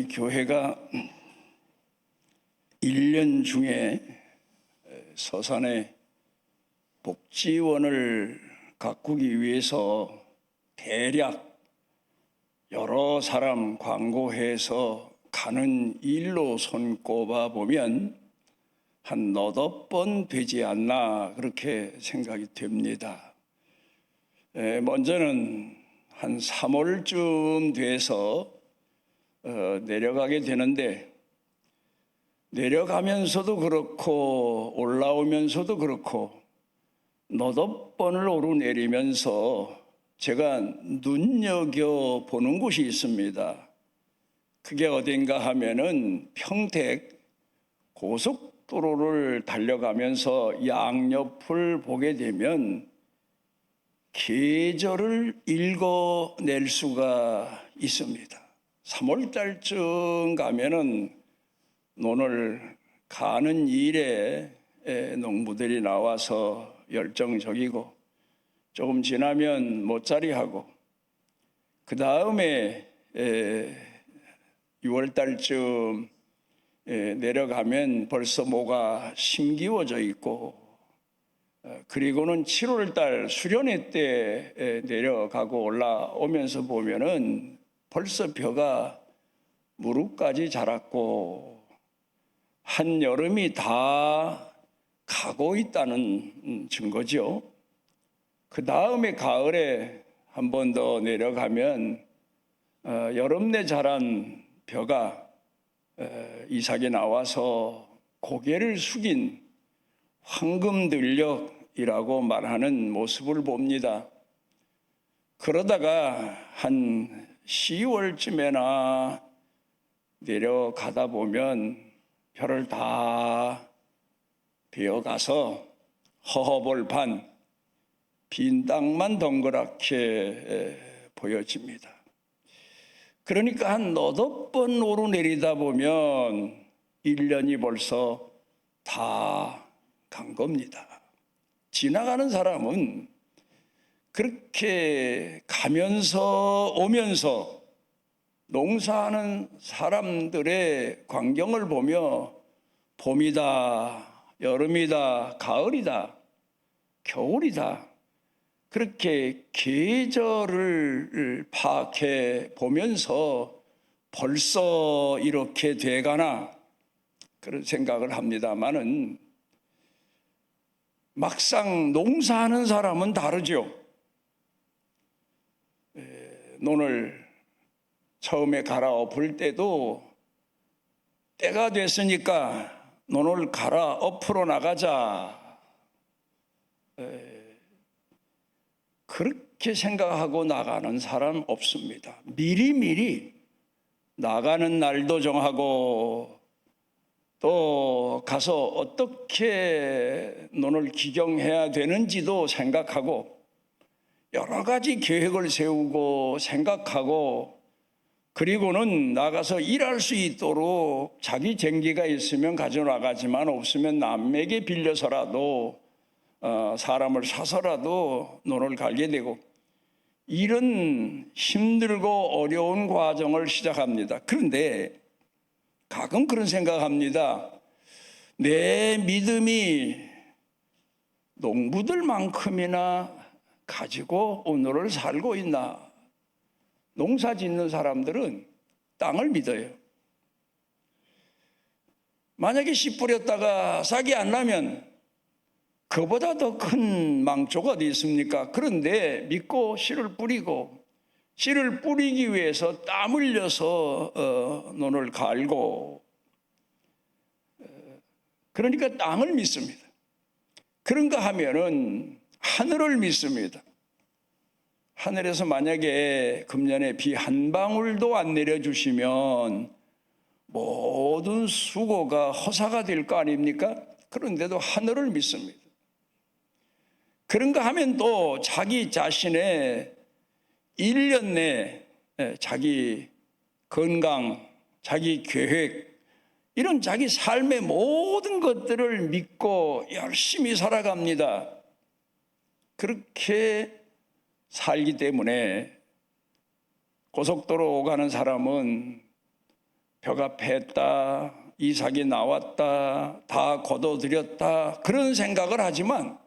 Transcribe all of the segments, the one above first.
우리 교회가 1년 중에 서산에 복지원을 가꾸기 위해서 대략 여러 사람 광고해서 가는 일로 손꼽아 보면 한 너댓 번 되지 않나 그렇게 생각이 됩니다. 먼저는 한 3월쯤 돼서 내려가게 되는데, 내려가면서도 그렇고 올라오면서도 그렇고 너댓 번을 오르내리면서 제가 눈여겨보는 곳이 있습니다. 그게 어딘가 하면은 평택 고속도로를 달려가면서 양옆을 보게 되면 계절을 읽어낼 수가 있습니다. 3월달쯤 가면은 논을 가는 일에 농부들이 나와서 열정적이고, 조금 지나면 못자리하고, 그 다음에 6월달쯤 내려가면 벌써 모가 심기워져 있고, 그리고는 7월달 수련회 때 내려가고 올라오면서 보면은 벌써 벼가 무릎까지 자랐고 한여름이 다 가고 있다는 증거죠. 그 다음에 가을에 한 번 더 내려가면 여름 내 자란 벼가 이삭에 나와서 고개를 숙인 황금들녘이라고 말하는 모습을 봅니다. 그러다가 한 10월쯤에나 내려가다 보면 벼를 다 베어가서 허허벌판 빈 땅만 덩그랗게 보여집니다. 그러니까 한 너댓 번 오르내리다 보면 1년이 벌써 다 간 겁니다. 지나가는 사람은 그렇게 가면서 오면서 농사하는 사람들의 광경을 보며 봄이다, 여름이다, 가을이다, 겨울이다, 그렇게 계절을 파악해 보면서 벌써 이렇게 돼가나 그런 생각을 합니다마는, 막상 농사하는 사람은 다르죠. 논을 처음에 갈아엎을 때도 때가 됐으니까 논을 갈아엎으러 나가자, 그렇게 생각하고 나가는 사람 없습니다. 미리미리 나가는 날도 정하고, 또 가서 어떻게 논을 기경해야 되는지도 생각하고, 여러 가지 계획을 세우고 생각하고, 그리고는 나가서 일할 수 있도록 자기 쟁기가 있으면 가져나가지만 없으면 남에게 빌려서라도 사람을 사서라도 논을 갈게 되고, 이런 힘들고 어려운 과정을 시작합니다. 그런데 가끔 그런 생각합니다. 내 믿음이 농부들만큼이나 가지고 오늘을 살고 있나? 농사 짓는 사람들은 땅을 믿어요. 만약에 씨 뿌렸다가 싹이 안 나면 그보다 더 큰 망조가 어디 있습니까? 그런데 믿고 씨를 뿌리고, 씨를 뿌리기 위해서 땀 흘려서 논을 갈고, 그러니까 땅을 믿습니다. 그런가 하면은 하늘을 믿습니다. 하늘에서 만약에 금년에 비 한 방울도 안 내려주시면 모든 수고가 허사가 될 거 아닙니까? 그런데도 하늘을 믿습니다. 그런가 하면 또 자기 자신의 1년 내 자기 건강, 자기 계획, 이런 자기 삶의 모든 것들을 믿고 열심히 살아갑니다. 그렇게 살기 때문에 고속도로 오가는 사람은 벼가 팼다, 이삭이 나왔다, 다 거둬들였다, 그런 생각을 하지만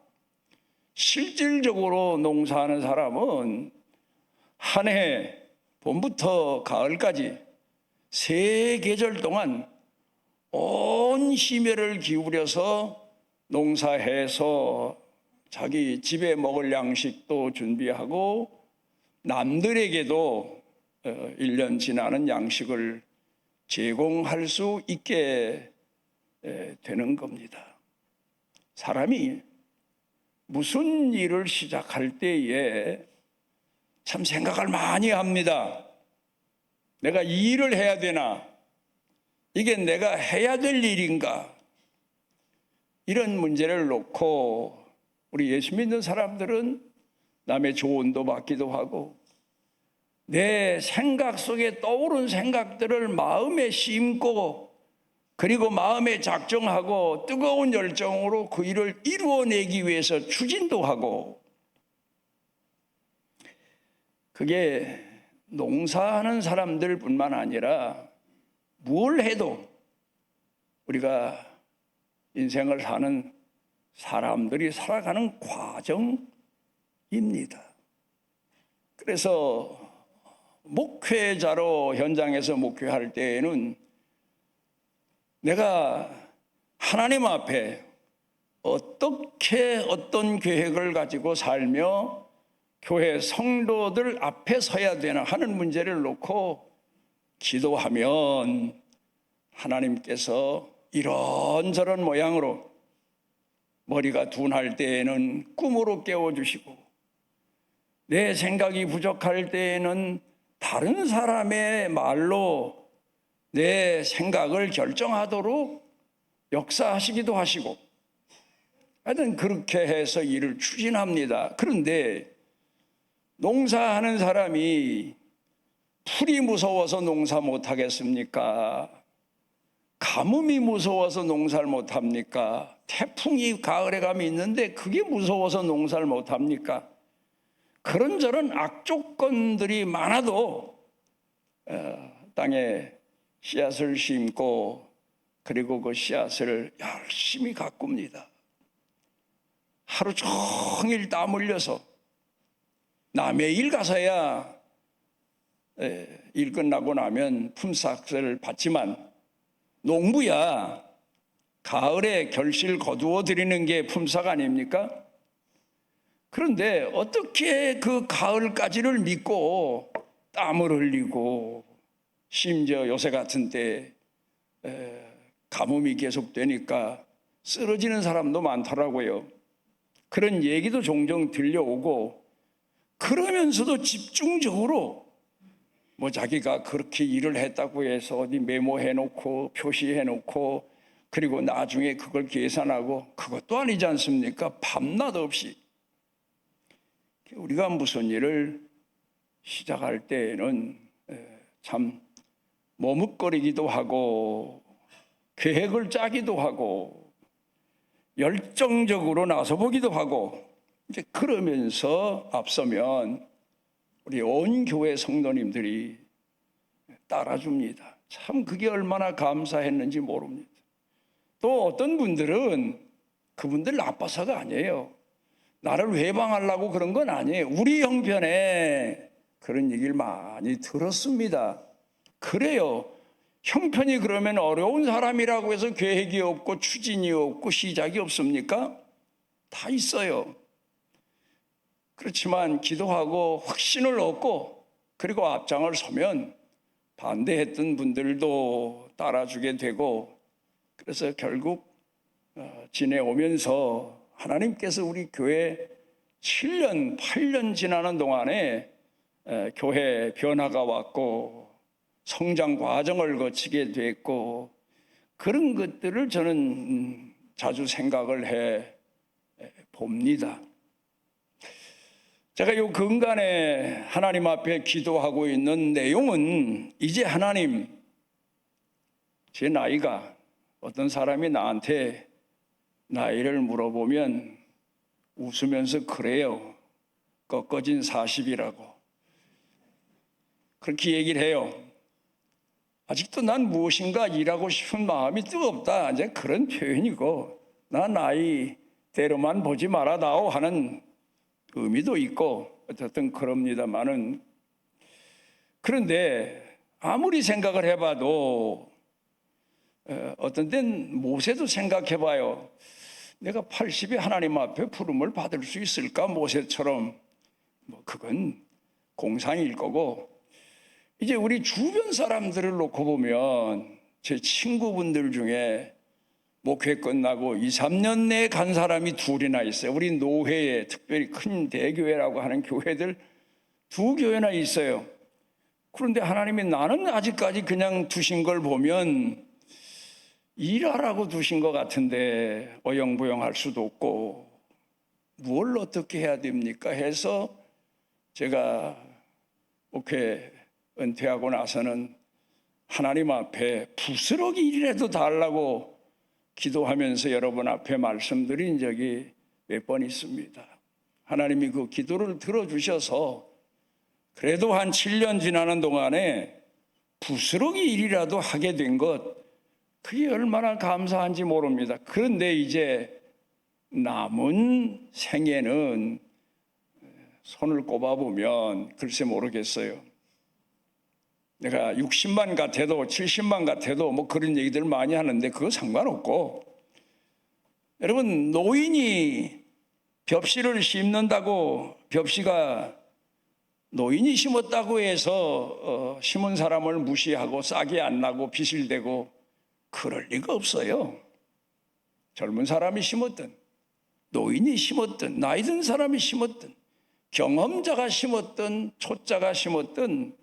실질적으로 농사하는 사람은 한 해 봄부터 가을까지 세 계절 동안 온 심혈을 기울여서 농사해서 자기 집에 먹을 양식도 준비하고 남들에게도 1년 지나는 양식을 제공할 수 있게 되는 겁니다. 사람이 무슨 일을 시작할 때에 참 생각을 많이 합니다. 내가 이 일을 해야 되나? 이게 내가 해야 될 일인가? 이런 문제를 놓고 우리 예수 믿는 사람들은 남의 조언도 받기도 하고 내 생각 속에 떠오른 생각들을 마음에 심고 그리고 마음에 작정하고 뜨거운 열정으로 그 일을 이루어내기 위해서 추진도 하고, 그게 농사하는 사람들뿐만 아니라 뭘 해도 우리가 인생을 사는 사람들이 살아가는 과정입니다. 그래서 목회자로 현장에서 목회할 때에는 내가 하나님 앞에 어떻게 어떤 계획을 가지고 살며 교회 성도들 앞에 서야 되나 하는 문제를 놓고 기도하면 하나님께서 이런저런 모양으로 머리가 둔할 때에는 꿈으로 깨워주시고 내 생각이 부족할 때에는 다른 사람의 말로 내 생각을 결정하도록 역사하시기도 하시고 하여튼 그렇게 해서 일을 추진합니다. 그런데 농사하는 사람이 풀이 무서워서 농사 못하겠습니까? 가뭄이 무서워서 농사를 못합니까? 태풍이 가을에 가면 있는데 그게 무서워서 농사를 못합니까? 그런저런 악조건들이 많아도 땅에 씨앗을 심고 그리고 그 씨앗을 열심히 가꿉니다. 하루 종일 땀 흘려서 남의 일 가서야 일 끝나고 나면 품삯을 받지만 농부야 가을에 결실 거두어 드리는 게 품삯 아닙니까? 그런데 어떻게 그 가을까지를 믿고 땀을 흘리고 심지어 요새 같은 때 가뭄이 계속되니까 쓰러지는 사람도 많더라고요. 그런 얘기도 종종 들려오고 그러면서도 집중적으로 뭐 자기가 그렇게 일을 했다고 해서 어디 메모해놓고 표시해놓고 그리고 나중에 그걸 계산하고 그것도 아니지 않습니까? 밤낮 없이. 우리가 무슨 일을 시작할 때에는 참 머뭇거리기도 하고 계획을 짜기도 하고 열정적으로 나서보기도 하고 이제 그러면서 앞서면 우리 온 교회 성도님들이 따라줍니다. 참 그게 얼마나 감사했는지 모릅니다. 또 어떤 분들은 그분들 나빠서가 아니에요. 나를 회방하려고 그런 건 아니에요. 우리 형편에 그런 얘기를 많이 들었습니다. 그래요. 형편이 그러면 어려운 사람이라고 해서 계획이 없고 추진이 없고 시작이 없습니까? 다 있어요. 그렇지만 기도하고 확신을 얻고 그리고 앞장을 서면 반대했던 분들도 따라주게 되고 그래서 결국 지내오면서 하나님께서 우리 교회 7년, 8년 지나는 동안에 교회 변화가 왔고 성장 과정을 거치게 됐고 그런 것들을 저는 자주 생각을 해 봅니다. 제가 요 근간에 하나님 앞에 기도하고 있는 내용은 이제 하나님, 제 나이가 어떤 사람이 나한테 나이를 물어보면 웃으면서 그래요. 꺾어진 40이라고. 그렇게 얘기를 해요. 아직도 난 무엇인가 일하고 싶은 마음이 뜨겁다. 이제 그런 표현이고, 나 나이대로만 보지 말아다오 하는 의미도 있고, 어쨌든 그럽니다만은, 그런데 아무리 생각을 해봐도 어떤 땐 모세도 생각해봐요. 내가 80에 하나님 앞에 부름을 받을 수 있을까? 모세처럼. 뭐 그건 공상일 거고, 이제 우리 주변 사람들을 놓고 보면 제 친구분들 중에 목회 끝나고 2, 3년 내에 간 사람이 둘이나 있어요. 우리 노회에, 특별히 큰 대교회라고 하는 교회들 2교회나 있어요. 그런데 하나님이 나는 아직까지 그냥 두신 걸 보면 일하라고 두신 것 같은데 어영부영할 수도 없고 뭘 어떻게 해야 됩니까? 해서 제가 목회 은퇴하고 나서는 하나님 앞에 부스러기 일이라도 달라고 기도하면서 여러분 앞에 말씀드린 적이 몇 번 있습니다. 하나님이 그 기도를 들어주셔서 그래도 한 7년 지나는 동안에 부스러기 일이라도 하게 된 것, 그게 얼마나 감사한지 모릅니다. 그런데 이제 남은 생애는 손을 꼽아보면 글쎄 모르겠어요. 내가 60만 같아도 70만 같아도 뭐 그런 얘기들 많이 하는데 그거 상관없고, 여러분 노인이 벽시를 심는다고 벽시가 노인이 심었다고 해서 심은 사람을 무시하고 싹이 안 나고 빚을 대고 그럴 리가 없어요. 젊은 사람이 심었든 노인이 심었든 나이 든 사람이 심었든 경험자가 심었든 초짜가 심었든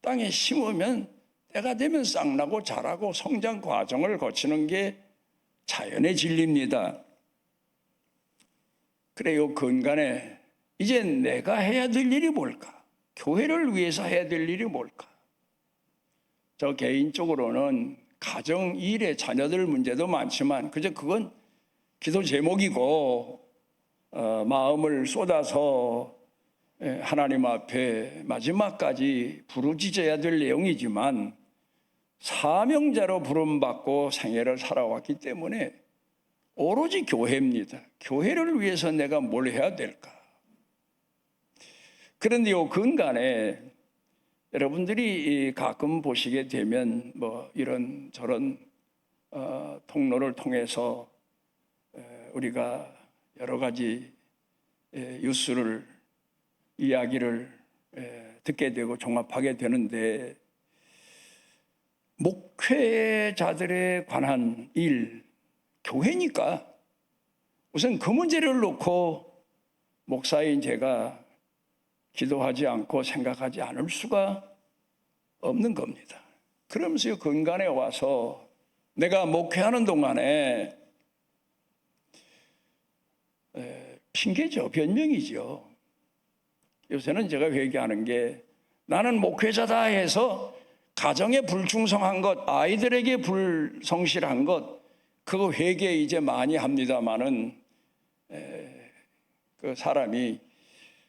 땅에 심으면 때가 되면 싹나고 자라고 성장 과정을 거치는 게 자연의 진리입니다. 그래요, 근간에 이제 내가 해야 될 일이 뭘까? 교회를 위해서 해야 될 일이 뭘까? 저 개인적으로는 가정 일에 자녀들 문제도 많지만 그저 그건 기도 제목이고 마음을 쏟아서 하나님 앞에 마지막까지 부르짖어야 될 내용이지만 사명자로 부름받고 생애를 살아왔기 때문에 오로지 교회입니다. 교회를 위해서 내가 뭘 해야 될까? 그런데 요 근간에 여러분들이 가끔 보시게 되면 뭐 이런 저런 통로를 통해서 우리가 여러 가지 뉴스를 이야기를 듣게 되고 종합하게 되는데 목회자들에 관한 일, 교회니까 우선 그 문제를 놓고 목사인 제가 기도하지 않고 생각하지 않을 수가 없는 겁니다. 그러면서 근간에 와서 내가 목회하는 동안에 핑계죠, 변명이죠. 요새는 제가 회개하는 게 나는 목회자다 해서 가정에 불충성한 것, 아이들에게 불성실한 것, 그거 회개 이제 많이 합니다마는 그 사람이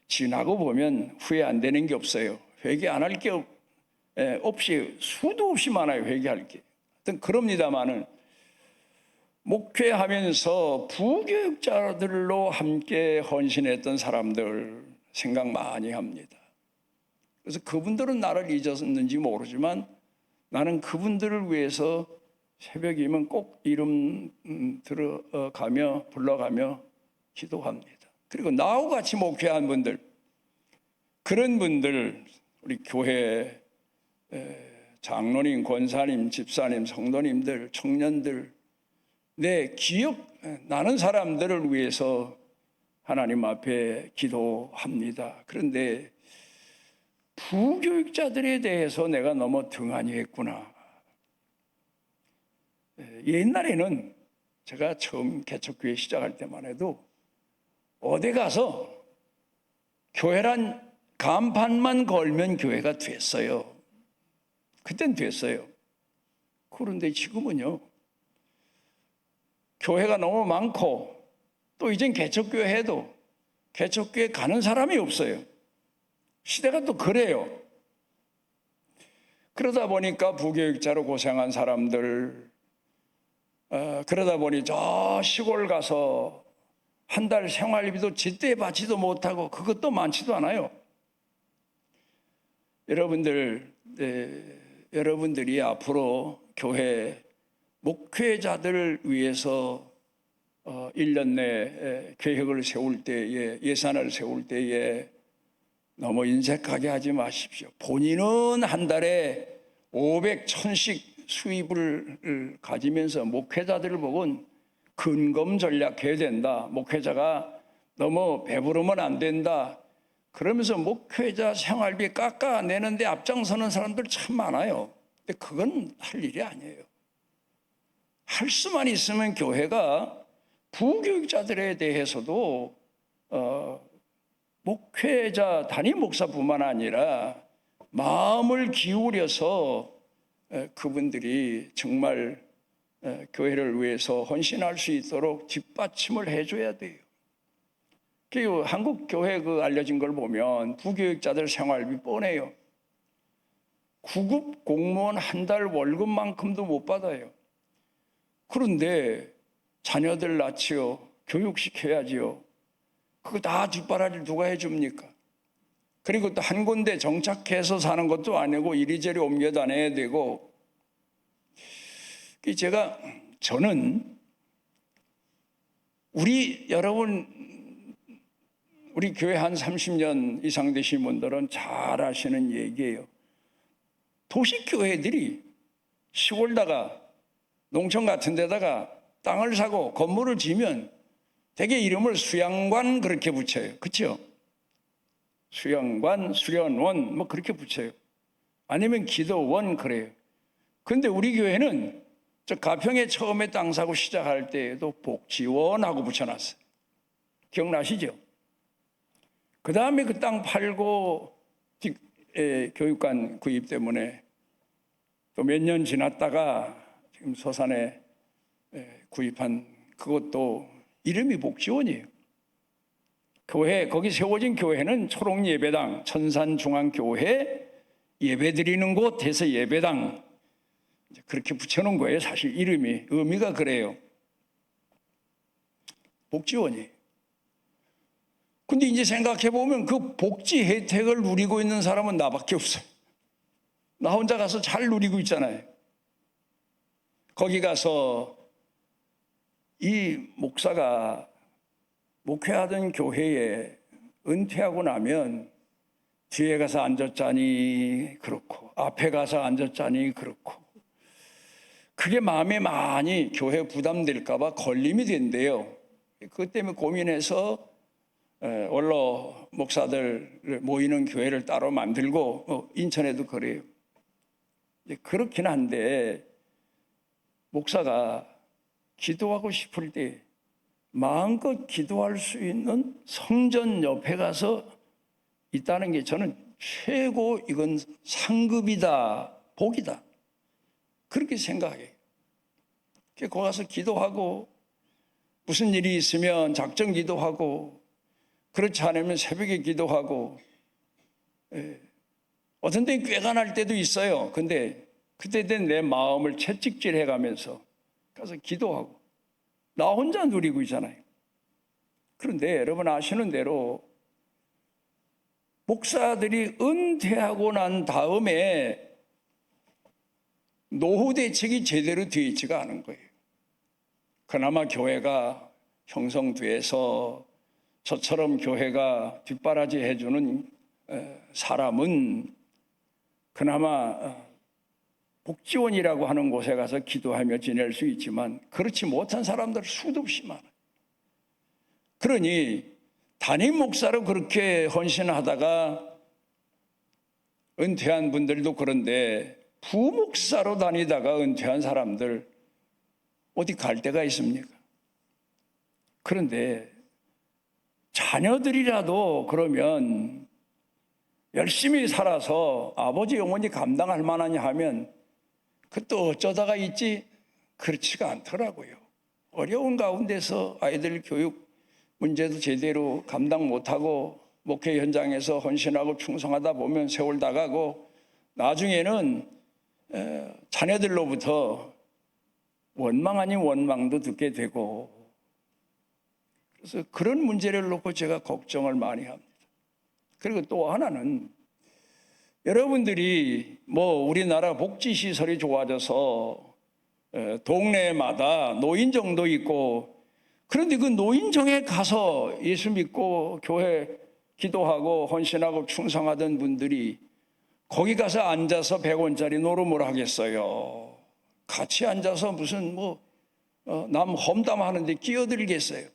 지나고 보면 후회 안 되는 게 없어요. 회개 안 할 게 없이 수도 없이 많아요. 회개할 게. 하여튼 그럽니다마는 목회하면서 부교육자들로 함께 헌신했던 사람들 생각 많이 합니다. 그래서 그분들은 나를 잊었는지 모르지만 나는 그분들을 위해서 새벽이면 꼭 이름 들어가며 불러가며 기도합니다. 그리고 나하고 같이 목회한 분들, 그런 분들, 우리 교회 장로님, 권사님, 집사님, 성도님들, 청년들, 내 기억 나는 사람들을 위해서 하나님 앞에 기도합니다. 그런데 부교육자들에 대해서 내가 너무 등한히 했구나. 옛날에는 제가 처음 개척교회 시작할 때만 해도 어디 가서 교회란 간판만 걸면 교회가 됐어요. 그땐 됐어요. 그런데 지금은요, 교회가 너무 많고 또 이젠 개척교회 해도 개척교회 가는 사람이 없어요. 시대가 또 그래요. 그러다 보니까 부교육자로 고생한 사람들, 그러다 보니 저 시골 가서 한 달 생활비도 제때 받지도 못하고 그것도 많지도 않아요. 여러분들이 앞으로 교회 목회자들을 위해서 1년 내 계획을 세울 때에, 예산을 세울 때에 너무 인색하게 하지 마십시오. 본인은 한 달에 500, 1000씩 수입을 가지면서 목회자들을 보곤 근검 전략해야 된다. 목회자가 너무 배부르면 안 된다. 그러면서 목회자 생활비 깎아내는데 앞장서는 사람들 참 많아요. 근데 그건 할 일이 아니에요. 할 수만 있으면 교회가 부교육자들에 대해서도 목회자, 담임 목사뿐만 아니라 마음을 기울여서 그분들이 정말 교회를 위해서 헌신할 수 있도록 뒷받침을 해줘야 돼요. 한국 교회 알려진 걸 보면 부교육자들 생활비 뻔해요. 9급 공무원 한 달 월급만큼도 못 받아요. 그런데 자녀들 낳지요, 교육시켜야지요. 그거 다 뒷바라지를 누가 해줍니까? 그리고 또 한 군데 정착해서 사는 것도 아니고 이리저리 옮겨 다녀야 되고. 저는 우리 교회 한 30년 이상 되신 분들은 잘 아시는 얘기예요. 도시교회들이 시골다가 농촌 같은 데다가 땅을 사고 건물을 지면 대개 이름을 수양관 그렇게 붙여요. 그렇죠? 수양관, 수련원 뭐 그렇게 붙여요. 아니면 기도원 그래요. 그런데 우리 교회는 저 가평에 처음에 땅 사고 시작할 때에도 복지원하고 붙여놨어요. 기억나시죠? 그 다음에 그 땅 팔고 교육관 구입 때문에 또 몇 년 지났다가 지금 서산에 구입한 그것도 이름이 복지원이에요. 거기 세워진 교회는 초록예배당, 천산중앙교회 예배드리는 곳 해서 예배당 그렇게 붙여놓은 거예요. 사실 이름이, 의미가 그래요. 복지원이. 근데 이제 생각해보면 그 복지 혜택을 누리고 있는 사람은 나밖에 없어요. 나 혼자 가서 잘 누리고 있잖아요. 거기 가서 이 목사가 목회하던 교회에 은퇴하고 나면 뒤에 가서 앉았자니 그렇고 앞에 가서 앉았자니 그렇고 그게 마음에 많이 교회 부담될까 봐 걸림이 된대요. 그것 때문에 고민해서 원로 목사들 모이는 교회를 따로 만들고 인천에도 그래요. 그렇긴 한데 목사가 기도하고 싶을 때 마음껏 기도할 수 있는 성전 옆에 가서 있다는 게 저는 최고 이건 상급이다, 복이다. 그렇게 생각해요. 거기 가서 기도하고 무슨 일이 있으면 작정 기도하고 그렇지 않으면 새벽에 기도하고 어떤 때는 꾀가 날 때도 있어요. 근데 그때 된 내 마음을 채찍질해 가면서 가서 기도하고 나 혼자 누리고 있잖아요. 그런데 여러분 아시는 대로 목사들이 은퇴하고 난 다음에 노후 대책이 제대로 되어 있지가 않은 거예요. 그나마 교회가 형성돼서 저처럼 교회가 뒷바라지 해주는 사람은 그나마 복지원이라고 하는 곳에 가서 기도하며 지낼 수 있지만 그렇지 못한 사람들 수도 없이 많아요. 그러니 담임 목사로 그렇게 헌신하다가 은퇴한 분들도 그런데 부목사로 다니다가 은퇴한 사람들 어디 갈 데가 있습니까? 그런데 자녀들이라도 그러면 열심히 살아서 아버지 영원히 감당할 만하냐 하면 그것도 어쩌다가 있지 그렇지가 않더라고요. 어려운 가운데서 아이들 교육 문제도 제대로 감당 못하고 목회 현장에서 헌신하고 충성하다 보면 세월 다 가고 나중에는 자녀들로부터 원망 아닌 원망도 듣게 되고, 그래서 그런 문제를 놓고 제가 걱정을 많이 합니다. 그리고 또 하나는, 여러분들이 우리나라 복지시설이 좋아져서 동네마다 노인정도 있고, 그런데 그 노인정에 가서 예수 믿고 교회 기도하고 헌신하고 충성하던 분들이 거기 가서 앉아서 100원짜리 노름을 하겠어요? 같이 앉아서 무슨 남 험담하는데 끼어들겠어요?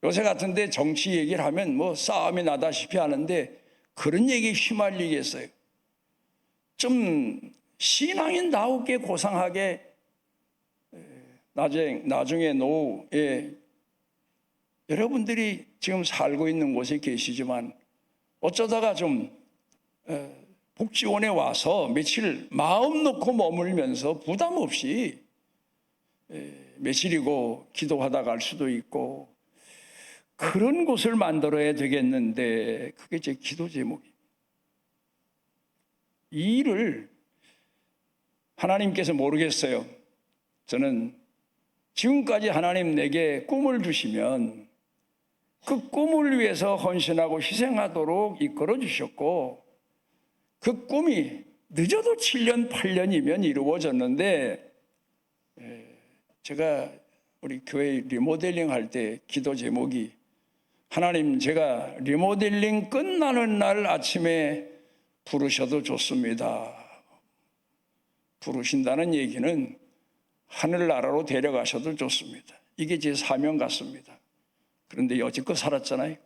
요새 같은데 정치 얘기를 하면 싸움이 나다시피 하는데 그런 얘기에 휘말리겠어요? 좀 신앙인다우게 고상하게 나중에 노후에 여러분들이 지금 살고 있는 곳에 계시지만 어쩌다가 좀 복지원에 와서 며칠 마음 놓고 머물면서 부담 없이 며칠이고 기도하다 갈 수도 있고, 그런 곳을 만들어야 되겠는데 그게 제 기도 제목이에요. 이 일을 하나님께서 모르겠어요. 저는 지금까지 하나님 내게 꿈을 주시면 그 꿈을 위해서 헌신하고 희생하도록 이끌어 주셨고, 그 꿈이 늦어도 7년, 8년이면 이루어졌는데, 제가 우리 교회 리모델링 할 때 기도 제목이, 하나님, 제가 리모델링 끝나는 날 아침에 부르셔도 좋습니다. 부르신다는 얘기는 하늘나라로 데려가셔도 좋습니다. 이게 제 사명 같습니다. 그런데 여지껏 살았잖아요.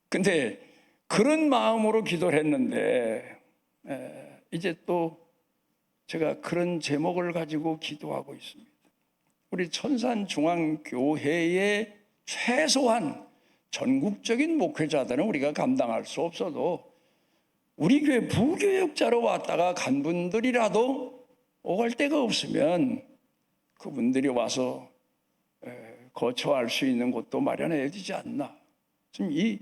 근데 그런 마음으로 기도를 했는데 이제 또 제가 그런 제목을 가지고 기도하고 있습니다. 우리 천산중앙교회의 최소한 전국적인 목회자들은 우리가 감당할 수 없어도 우리 교회 부교육자로 왔다가 간 분들이라도 오갈 데가 없으면 그분들이 와서 거처할 수 있는 곳도 마련해야 되지 않나. 지금 이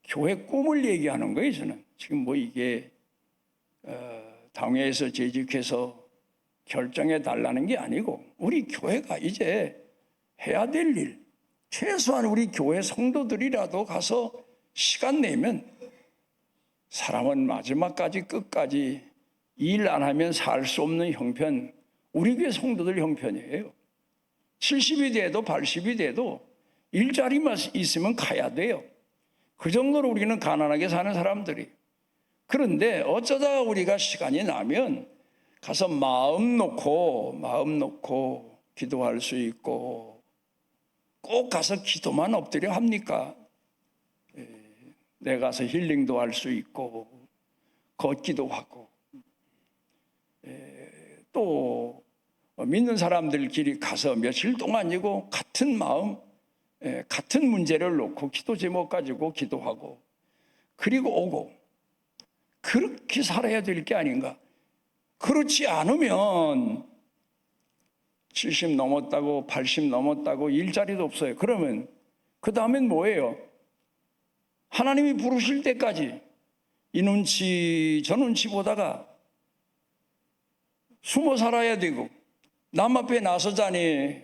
교회 꿈을 얘기하는 거예요. 저는 지금 이게 당회에서 재직해서 결정해 달라는 게 아니고, 우리 교회가 이제 해야 될 일, 최소한 우리 교회 성도들이라도 가서 시간 내면, 사람은 마지막까지 끝까지 일 안 하면 살 수 없는 형편, 우리 교회 성도들 형편이에요. 70이 돼도 80이 돼도 일자리만 있으면 가야 돼요. 그 정도로 우리는 가난하게 사는 사람들이. 그런데 어쩌다가 우리가 시간이 나면 가서 마음 놓고 기도할 수 있고, 꼭 가서 기도만 엎드려 합니까? 내가 가서 힐링도 할 수 있고 걷기도 하고, 또 믿는 사람들끼리 가서 며칠 동안이고 같은 마음, 같은 문제를 놓고 기도 제목 가지고 기도하고, 그리고 오고, 그렇게 살아야 될 게 아닌가. 그렇지 않으면 70 넘었다고 80 넘었다고 일자리도 없어요. 그러면 그 다음엔 뭐예요? 하나님이 부르실 때까지 이 눈치 저 눈치 보다가 숨어 살아야 되고, 남 앞에 나서자니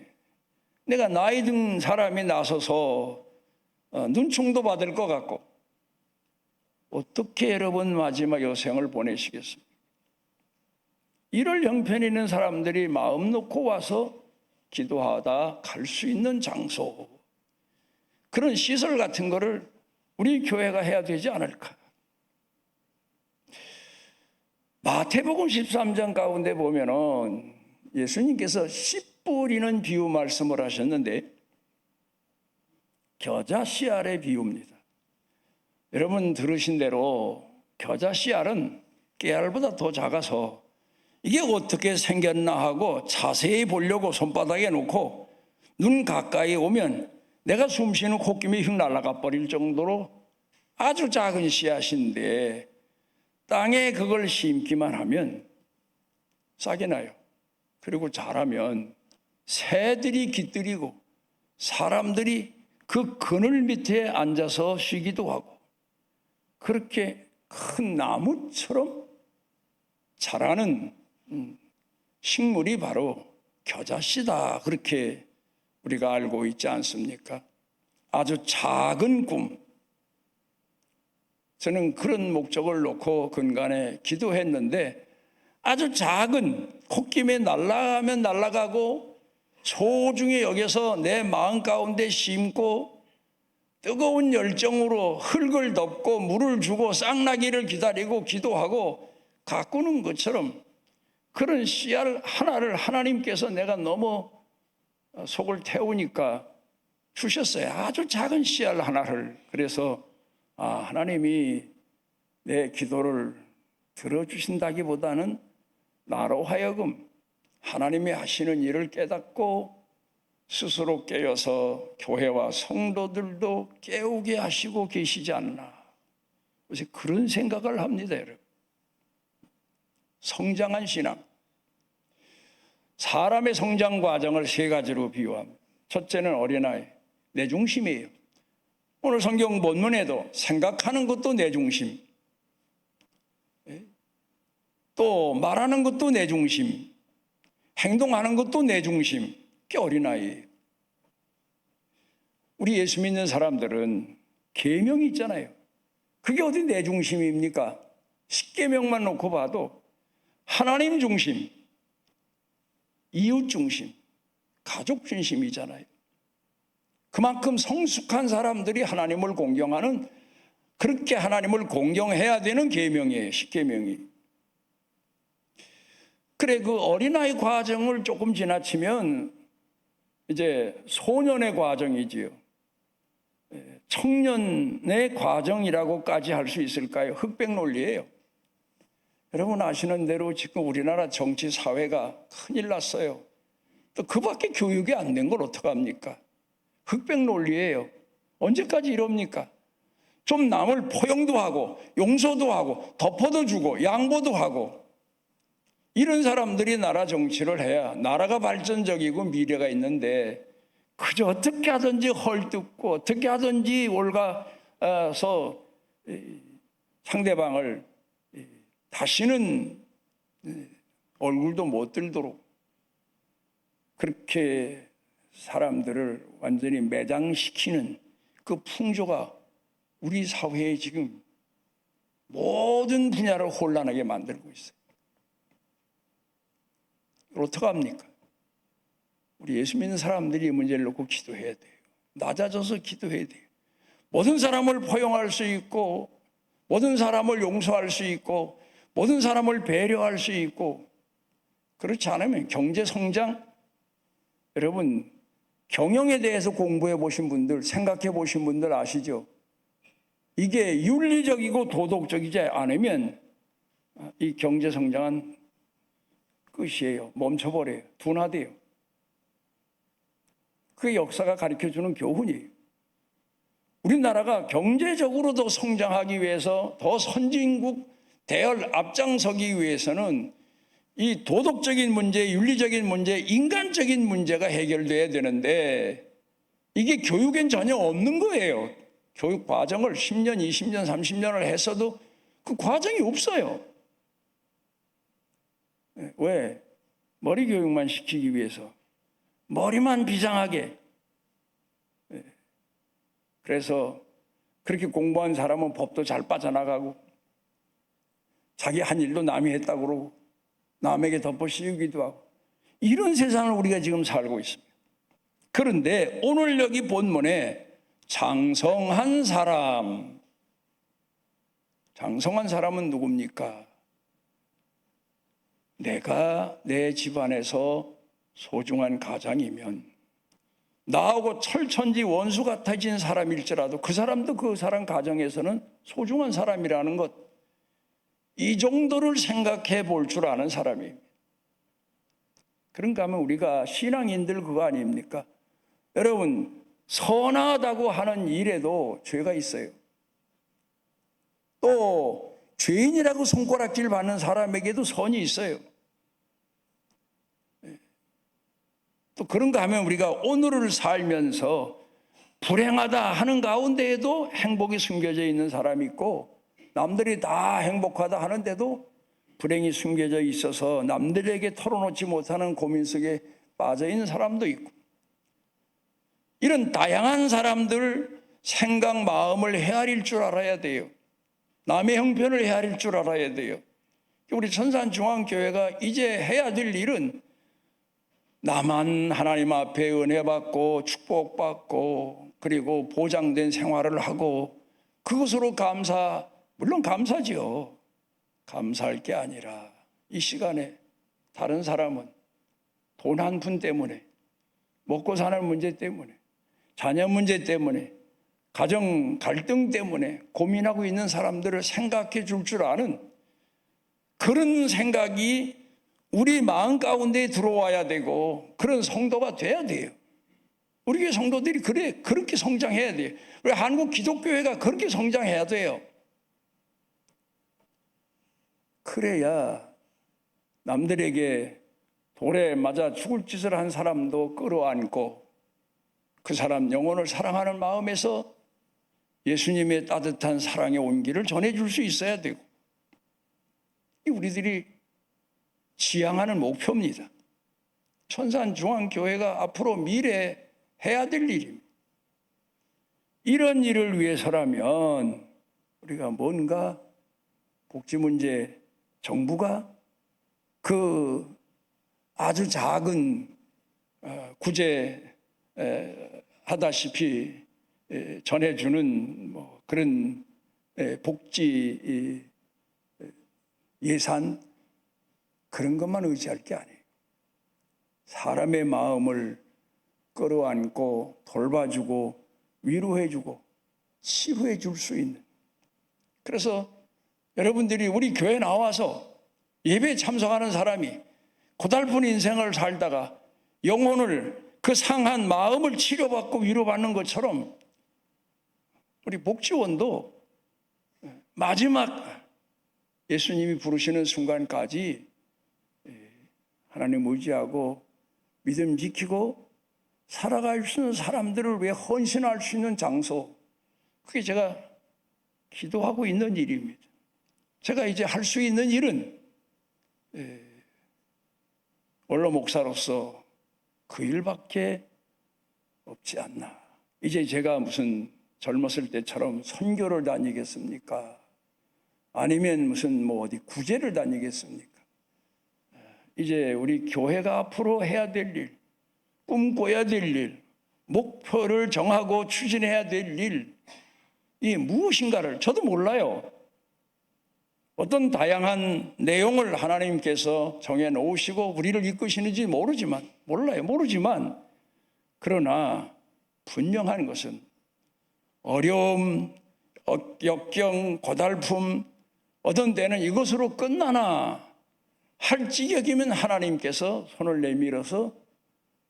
내가 나이 든 사람이 나서서 눈총도 받을 것 같고, 어떻게 여러분 마지막 여생을 보내시겠습니까? 이럴 형편이 있는 사람들이 마음 놓고 와서 기도하다 갈 수 있는 장소, 그런 시설 같은 거를 우리 교회가 해야 되지 않을까. 마태복음 13장 가운데 보면은 예수님께서 씨 뿌리는 비유 말씀을 하셨는데, 겨자 씨알의 비유입니다. 여러분 들으신 대로 겨자 씨알은 깨알보다 더 작아서 이게 어떻게 생겼나 하고 자세히 보려고 손바닥에 놓고 눈 가까이 오면 내가 숨쉬는 콧김이 휙 날아가 버릴 정도로 아주 작은 씨앗인데, 땅에 그걸 심기만 하면 싹이 나요. 그리고 자라면 새들이 깃들이고 사람들이 그 그늘 밑에 앉아서 쉬기도 하고, 그렇게 큰 나무처럼 자라는 식물이 바로 겨자씨다, 그렇게 우리가 알고 있지 않습니까? 아주 작은 꿈. 저는 그런 목적을 놓고 근간에 기도했는데, 아주 작은, 콧김에 날아가면 날아가고 소중히 여겨서 내 마음 가운데 심고 뜨거운 열정으로 흙을 덮고 물을 주고 싹나기를 기다리고 기도하고 가꾸는 것처럼, 그런 씨알 하나를 하나님께서 내가 너무 속을 태우니까 주셨어요. 아주 작은 씨알 하나를. 그래서 하나님이 내 기도를 들어주신다기보다는 나로 하여금 하나님이 하시는 일을 깨닫고 스스로 깨어서 교회와 성도들도 깨우게 하시고 계시지 않나. 그래서 그런 생각을 합니다, 여러분. 성장한 신앙. 사람의 성장 과정을 세 가지로 비유합니다. 첫째는 어린아이, 내 중심이에요. 오늘 성경 본문에도 생각하는 것도 내 중심, 또 말하는 것도 내 중심, 행동하는 것도 내 중심, 그게 어린아이예요. 우리 예수 믿는 사람들은 계명이 있잖아요. 그게 어디 내 중심입니까? 10계명만 놓고 봐도 하나님 중심, 이웃 중심, 가족 중심이잖아요. 그만큼 성숙한 사람들이 하나님을 공경하는, 그렇게 하나님을 공경해야 되는 계명이에요, 10계명이. 그래, 그 어린아이 과정을 조금 지나치면 이제 소년의 과정이지요. 청년의 과정이라고까지 할 수 있을까요? 흑백 논리예요. 여러분 아시는 대로 지금 우리나라 정치 사회가 큰일 났어요. 또 그밖에 교육이 안 된 걸 어떡합니까? 흑백 논리예요. 언제까지 이럽니까? 좀 남을 포용도 하고 용서도 하고 덮어도 주고 양보도 하고, 이런 사람들이 나라 정치를 해야 나라가 발전적이고 미래가 있는데, 그저 어떻게 하든지 헐뜯고 어떻게 하든지 올가서 상대방을 다시는 얼굴도 못 들도록 그렇게 사람들을 완전히 매장시키는 그 풍조가 우리 사회에 지금 모든 분야를 혼란하게 만들고 있어요. 어떡합니까? 우리 예수 믿는 사람들이 이 문제를 놓고 기도해야 돼요. 낮아져서 기도해야 돼요. 모든 사람을 포용할 수 있고, 모든 사람을 용서할 수 있고, 모든 사람을 배려할 수 있고, 그렇지 않으면 경제 성장, 여러분 경영에 대해서 공부해 보신 분들, 생각해 보신 분들 아시죠? 이게 윤리적이고 도덕적이지 않으면 이 경제 성장은 끝이에요. 멈춰버려요. 둔화돼요. 그게 역사가 가르쳐주는 교훈이에요. 우리나라가 경제적으로도 성장하기 위해서, 더 선진국 대열 앞장서기 위해서는 이 도덕적인 문제, 윤리적인 문제, 인간적인 문제가 해결돼야 되는데, 이게 교육엔 전혀 없는 거예요. 교육 과정을 10년, 20년, 30년을 했어도 그 과정이 없어요. 왜? 머리 교육만 시키기 위해서, 머리만 비장하게. 그래서 그렇게 공부한 사람은 법도 잘 빠져나가고, 자기 한 일도 남이 했다고 그러고 남에게 덮어 씌우기도 하고, 이런 세상을 우리가 지금 살고 있습니다. 그런데 오늘 여기 본문에 장성한 사람, 장성한 사람은 누굽니까? 내가 내 집안에서 소중한 가장이면, 나하고 철천지 원수 같아진 사람일지라도 그 사람도 그 사람 가정에서는 소중한 사람이라는 것, 이 정도를 생각해 볼 줄 아는 사람입니다. 그런가 하면 우리가 신앙인들 그거 아닙니까? 여러분, 선하다고 하는 일에도 죄가 있어요. 또 죄인이라고 손가락질 받는 사람에게도 선이 있어요. 또 그런가 하면 우리가 오늘을 살면서 불행하다 하는 가운데에도 행복이 숨겨져 있는 사람이 있고, 남들이 다 행복하다 하는데도 불행이 숨겨져 있어서 남들에게 털어놓지 못하는 고민 속에 빠져 있는 사람도 있고, 이런 다양한 사람들 생각, 마음을 헤아릴 줄 알아야 돼요. 남의 형편을 헤아릴 줄 알아야 돼요. 우리 천산중앙교회가 이제 해야 될 일은 나만 하나님 앞에 은혜 받고 축복받고 그리고 보장된 생활을 하고 그것으로 물론 감사지요. 감사할 게 아니라 이 시간에 다른 사람은 돈 한 푼 때문에, 먹고 사는 문제 때문에, 자녀 문제 때문에, 가정 갈등 때문에 고민하고 있는 사람들을 생각해 줄 아는 그런 생각이 우리 마음 가운데 들어와야 되고 그런 성도가 돼야 돼요. 우리 교회 성도들이 그렇게 성장해야 돼요. 우리 한국 기독교회가 그렇게 성장해야 돼요. 그래야 남들에게 돌에 맞아 죽을 짓을 한 사람도 끌어안고 그 사람 영혼을 사랑하는 마음에서 예수님의 따뜻한 사랑의 온기를 전해줄 수 있어야 되고, 우리들이 지향하는 목표입니다. 천산중앙교회가 앞으로 미래에 해야 될 일입니다. 이런 일을 위해서라면 우리가 뭔가 복지 문제, 정부가 그 아주 작은 구제하다시피 전해주는 그런 복지 예산, 그런 것만 의지할 게 아니에요. 사람의 마음을 끌어안고 돌봐주고 위로해주고 치유해 줄 수 있는, 그래서 여러분들이 우리 교회 나와서 예배에 참석하는 사람이 고달픈 인생을 살다가 영혼을, 그 상한 마음을 치료받고 위로받는 것처럼 우리 복지원도 마지막 예수님이 부르시는 순간까지 하나님 의지하고 믿음 지키고 살아갈 수 있는 사람들을 위해 헌신할 수 있는 장소, 그게 제가 기도하고 있는 일입니다. 제가 이제 할 수 있는 일은 원로 목사로서 그 일밖에 없지 않나. 이제 제가 무슨 젊었을 때처럼 선교를 다니겠습니까? 아니면 무슨 어디 구제를 다니겠습니까? 이제 우리 교회가 앞으로 해야 될 일, 꿈꿔야 될 일, 목표를 정하고 추진해야 될 일, 이 무엇인가를 저도 몰라요. 어떤 다양한 내용을 하나님께서 정해놓으시고 우리를 이끄시는지 모르지만 그러나 분명한 것은 어려움, 역경, 고달픔, 어떤 때는 이것으로 끝나나 할 지경이면 하나님께서 손을 내밀어서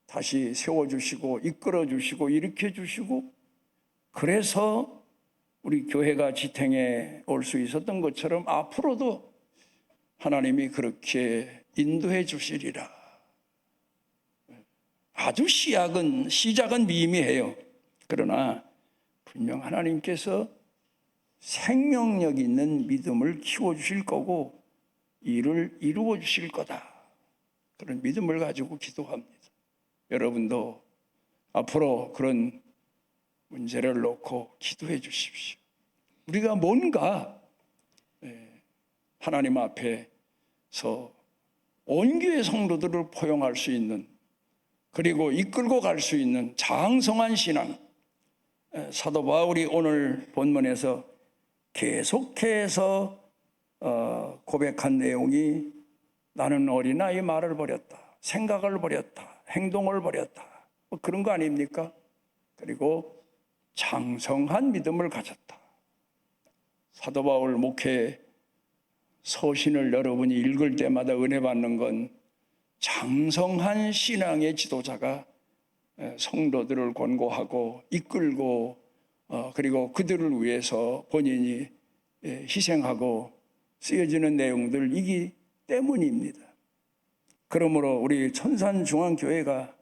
다시 세워주시고 이끌어주시고 일으켜주시고, 그래서 우리 교회가 지탱해 올 수 있었던 것처럼 앞으로도 하나님이 그렇게 인도해 주시리라. 아주 시작은 미미해요. 그러나 분명 하나님께서 생명력 있는 믿음을 키워주실 거고 일을 이루어 주실 거다. 그런 믿음을 가지고 기도합니다. 여러분도 앞으로 그런 문제를 놓고 기도해 주십시오. 우리가 뭔가 하나님 앞에서 온 교회 성도들을 포용할 수 있는, 그리고 이끌고 갈 수 있는 장성한 신앙, 사도 바울이 오늘 본문에서 계속해서 고백한 내용이 나는 어린아이 말을 버렸다, 생각을 버렸다, 행동을 버렸다, 그런 거 아닙니까? 그리고 장성한 믿음을 가졌다. 사도 바울 목회 서신을 여러분이 읽을 때마다 은혜 받는 건 장성한 신앙의 지도자가 성도들을 권고하고 이끌고 그리고 그들을 위해서 본인이 희생하고 쓰여지는 내용들이기 때문입니다. 그러므로 우리 천산중앙교회가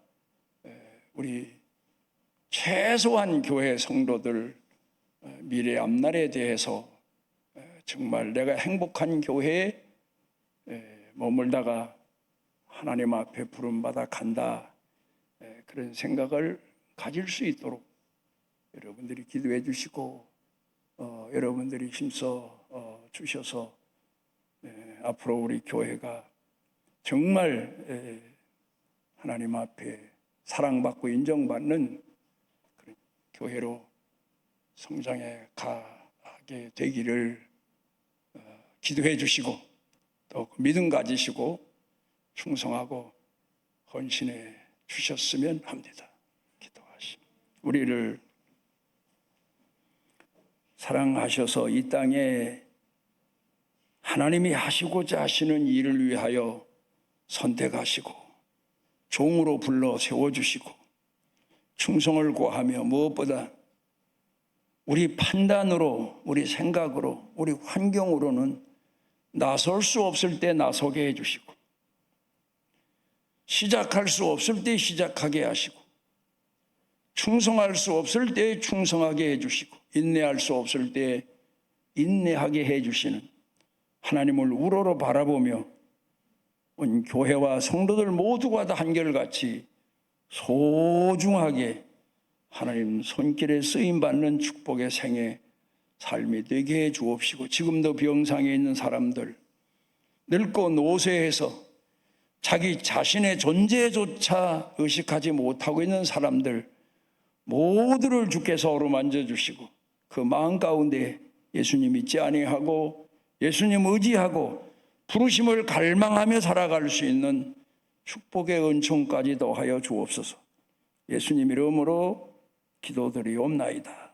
우리 최소한 교회 성도들 미래 앞날에 대해서 정말 내가 행복한 교회에 머물다가 하나님 앞에 부름받아 간다, 그런 생각을 가질 수 있도록 여러분들이 기도해 주시고 여러분들이 힘써 주셔서 앞으로 우리 교회가 정말 하나님 앞에 사랑받고 인정받는 그런 교회로 성장해 가게 되기를 기도해 주시고 또 믿음 가지시고 충성하고 헌신해 주셨으면 합니다. 기도하십니다. 우리를 사랑하셔서 이 땅에 하나님이 하시고자 하시는 일을 위하여 선택하시고 종으로 불러 세워주시고 충성을 고하며 무엇보다 우리 판단으로, 우리 생각으로, 우리 환경으로는 나설 수 없을 때 나서게 해주시고 시작할 수 없을 때 시작하게 하시고 충성할 수 없을 때 충성하게 해주시고 인내할 수 없을 때 인내하게 해주시는 하나님을 우러러 바라보며 온 교회와 성도들 모두가 다 한결같이 소중하게 하나님 손길에 쓰임받는 축복의 생애 삶이 되게 해 주옵시고 지금도 병상에 있는 사람들, 늙고 노쇠해서 자기 자신의 존재조차 의식하지 못하고 있는 사람들 모두를 주께서 어루만져 주시고 그 마음 가운데 예수님 믿지 아니하고 예수님 의지하고 부르심을 갈망하며 살아갈 수 있는 축복의 은총까지 더하여 주옵소서. 예수님 이름으로 기도드리옵나이다.